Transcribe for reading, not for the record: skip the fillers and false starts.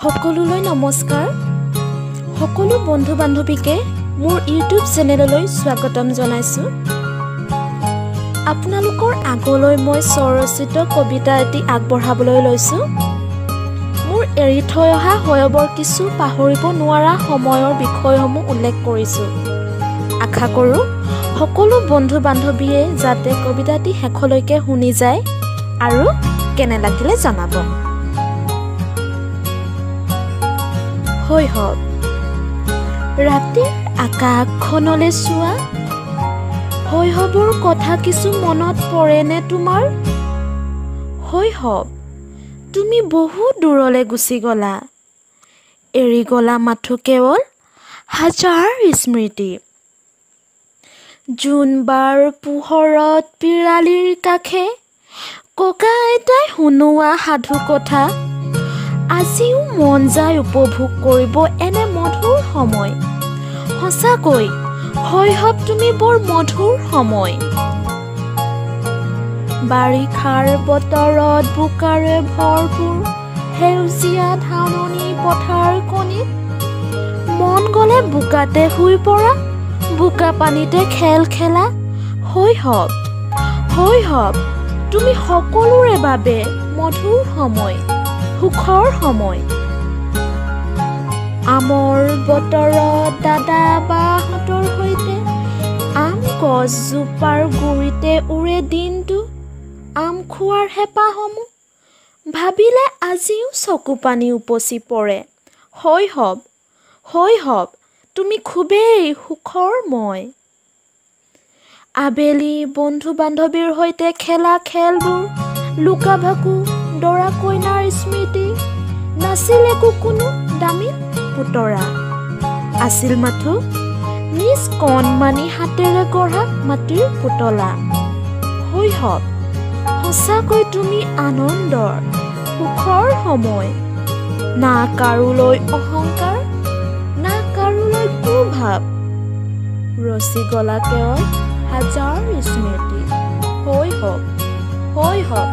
সকলোলৈ নমস্কাৰ। সকলো বন্ধু বান্ধৱীকে মোৰ ইউটিউব চেনেললৈ স্বাগতম জনাইছো। আপোনালোকৰ আগলৈ মই স্বৰচিত কবিতা এটি আগবঢ়াবলৈ লৈছো। মোৰ এৰি থৈ অহা শৈশৱৰ কিছু পাহৰিব নোৱাৰা সময়ৰ বিষয়সমূহ উল্লেখ কৰিছো। আশা কৰোঁ সকলো বন্ধু বান্ধৱীয়ে যাতে কবিতাটি শেষলৈকে শুনি যায় আৰু কেনে লাগিলে জনাব। শৈশৱ। ৰাতিৰ আকাশখনলৈ চোৱা, শৈশৱৰ কথা কিছু মনত পৰেনে তোমাৰ? শৈশৱ, তুমি বহু দূৰলৈ গুচি গলা, এৰি গলা মাথো কেৱল হাজাৰ স্মৃতি। জোনবাৰ পোহৰত পিৰালিৰ কাষে ককা আইতাই শুনোৱা সাধু কথা, আজিও মন যায় উপভোগ কৰিব এনে মধুৰ সময়। সঁচাকৈ শৈশৱ তুমি বৰ মধুৰ সময়। বাৰিষাৰ বতৰত বোকাৰে ভৰপূৰ সেউজীয়া ধাননি পথাৰ কণিত, মন গ'লে বোকাতে শুই পৰা, বোকা পানীতে খেল খেলা। শৈশৱ, শৈশৱ তুমি সকলোৰে বাবে মধুৰ সময়, সুখৰ সময়। আমৰ বতৰত দাদা বাহঁতৰ সৈতে আম গছজোপাৰ গুৰিতে উৰে দিনটো, আম খোৱাৰ হেঁপাহসমূহ ভাবিলে আজিও চকু পানী উপচি পৰে। শৈশৱ, শৈশৱ তুমি খুবেই সুখৰ মই। আবেলি বন্ধু বান্ধৱীৰ সৈতে খেলা খেলবোৰ, লুকা ভাকু, দৰা কইনাৰ স্মৃতি, নাছিল একো কোনো দামী পুতৰা, আছিল মাথো নিজ কণমানি হাতেৰে গঢ়া মাটিৰ পুতলা। শৈশৱ, সঁচাকৈ তুমি আনন্দৰ সুখৰ সময়। না কাৰোলৈ অহংকাৰ, না কাৰোলৈ কুভাৱ, ৰচি গলা কেৱল হাজাৰ স্মৃতি। শৈশৱ, শৈশৱ